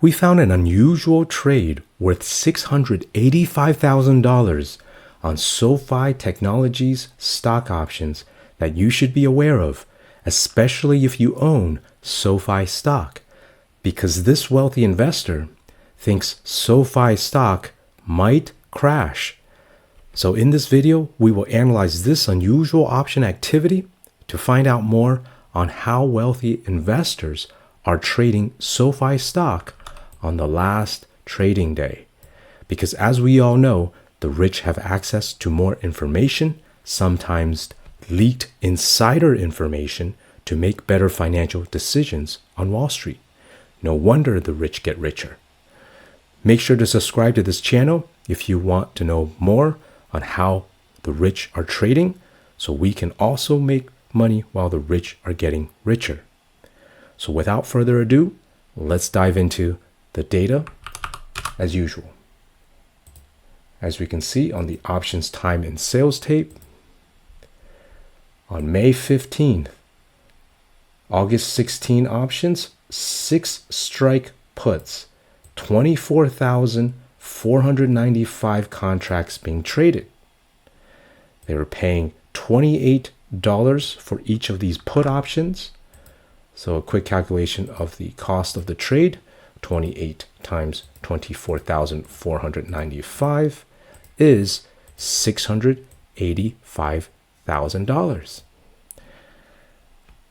We found an unusual trade worth $685,000 on SoFi Technologies stock options that you should be aware of, especially if you own SoFi stock, because this wealthy investor thinks SoFi stock might crash. So in this video, we will analyze this unusual option activity to find out more on how wealthy investors are trading SoFi stock on the last trading day. Because as we all know, the rich have access to more information, sometimes leaked insider information, to make better financial decisions on Wall Street. No wonder the rich get richer. Make sure to subscribe to this channel if you want to know more on how the rich are trading, so we can also make money while the rich are getting richer. So without further ado, let's dive into the data as usual. As we can see on the options time and sales tape, on May 15th, August 16 options, 6 strike puts, 24,495 contracts being traded. They were paying $28 for each of these put options. So a quick calculation of the cost of the trade, 28 times 24,495 is $685,000.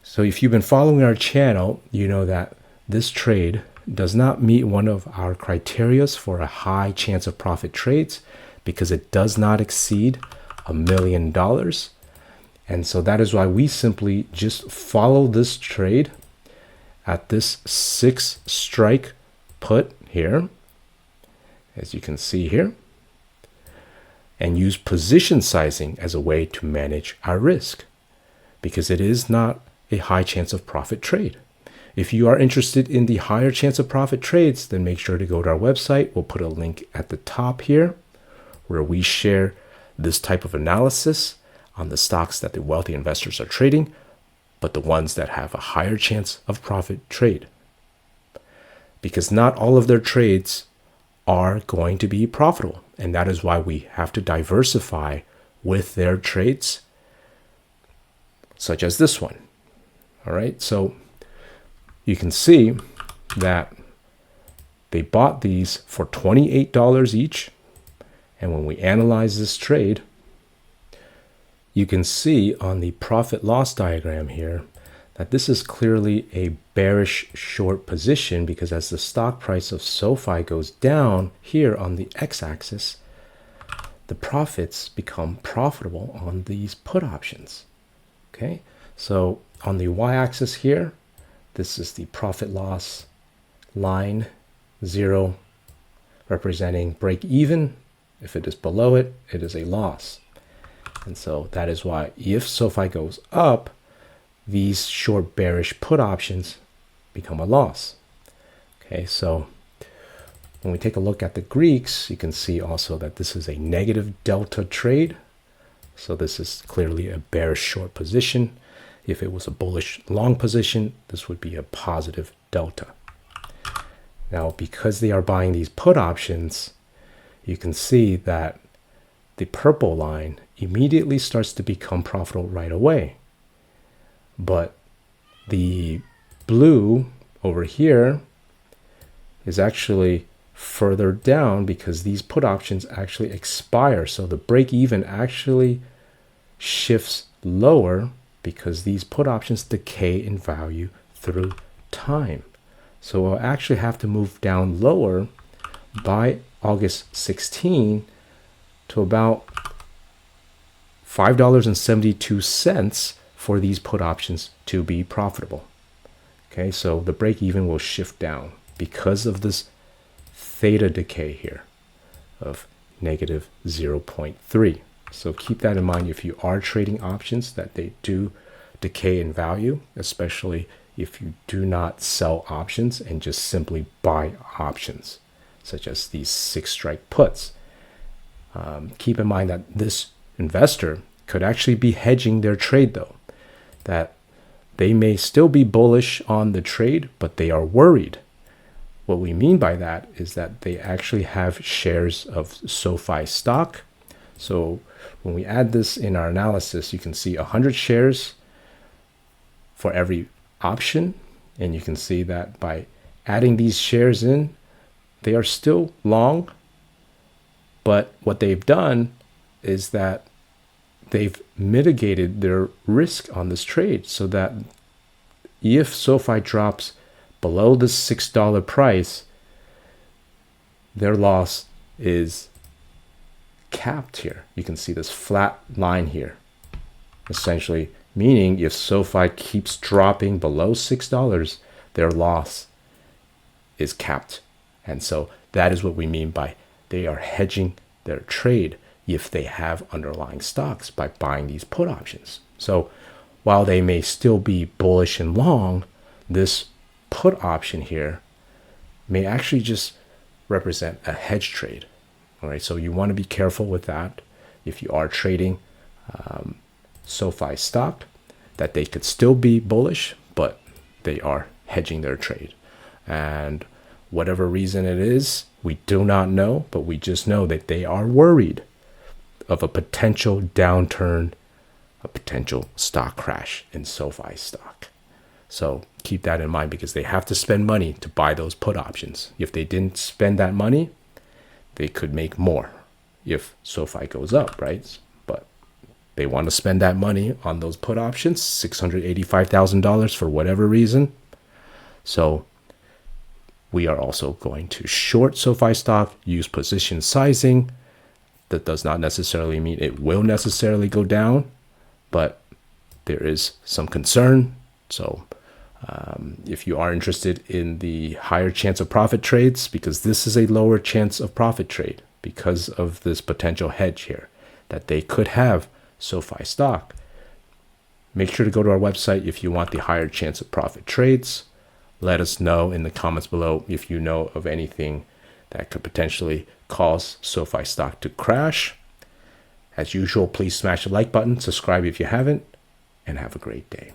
So if you've been following our channel, you know that this trade does not meet one of our criteria for a high chance of profit trades because it does not exceed $1 million. And so that is why we simply just follow this trade at this 6 strike put here, as you can see here, and use position sizing as a way to manage our risk, because it is not a high chance of profit trade. If you are interested in the higher chance of profit trades, then make sure to go to our website. We'll put a link at the top here where we share this type of analysis on the stocks that the wealthy investors are trading, but the ones that have a higher chance of profit trade. Because not all of their trades are going to be profitable. And that is why we have to diversify with their trades, such as this one. All right, so you can see that they bought these for $28 each. And when we analyze this trade, you can see on the profit loss diagram here that this is clearly a bearish short position, because as the stock price of SoFi goes down here on the x-axis, the profits become profitable on these put options. Okay, so on the y-axis here, this is the profit loss line, 0 representing break even. If it is below it, it is a loss. And so that is why if SoFi goes up, these short bearish put options become a loss. Okay, so when we take a look at the Greeks, you can see also that this is a negative delta trade. So this is clearly a bearish short position. If it was a bullish long position, this would be a positive delta. Now, because they are buying these put options, you can see that the purple line immediately starts to become profitable right away. But the blue over here is actually further down because these put options actually expire. So the break even actually shifts lower because these put options decay in value through time. So we'll actually have to move down lower by August 16 to about $5.72 for these put options to be profitable. Okay, so the break even will shift down because of this theta decay here of negative 0.3. So keep that in mind if you are trading options, that they do decay in value, especially if you do not sell options and just simply buy options, such as these 6 strike puts. Keep in mind that this investor could actually be hedging their trade, though, that they may still be bullish on the trade, but they are worried what we mean by that is that they actually have shares of SoFi stock. So when we add this in our analysis, you can see 100 shares for every option. And you can see that by adding these shares in, they are still long. But what they've done is that they've mitigated their risk on this trade so that if SoFi drops below the $6 price, their loss is capped here. You can see this flat line here, essentially meaning if SoFi keeps dropping below $6, their loss is capped. And so that is what we mean by they are hedging their trade if they have underlying stocks by buying these put options. So while they may still be bullish and long, this put option here may actually just represent a hedge trade. All right, so you want to be careful with that if you are trading SoFi stock, that they could still be bullish, but they are hedging their trade. And whatever reason it is, we do not know, but we just know that they are worried of a potential downturn, a potential stock crash in SoFi stock. So keep that in mind because they have to spend money to buy those put options. If they didn't spend that money, they could make more if SoFi goes up, right? But they want to spend that money on those put options, $685,000 for whatever reason. So we are also going to short SoFi stock, use position sizing. That does not necessarily mean it will necessarily go down, but there is some concern. So if you are interested in the higher chance of profit trades, because this is a lower chance of profit trade because of this potential hedge here, that they could have SoFi stock, make sure to go to our website if you want the higher chance of profit trades. Let us know in the comments below if you know of anything that could potentially cause SoFi stock to crash. As usual, please smash the like button, subscribe if you haven't, and have a great day.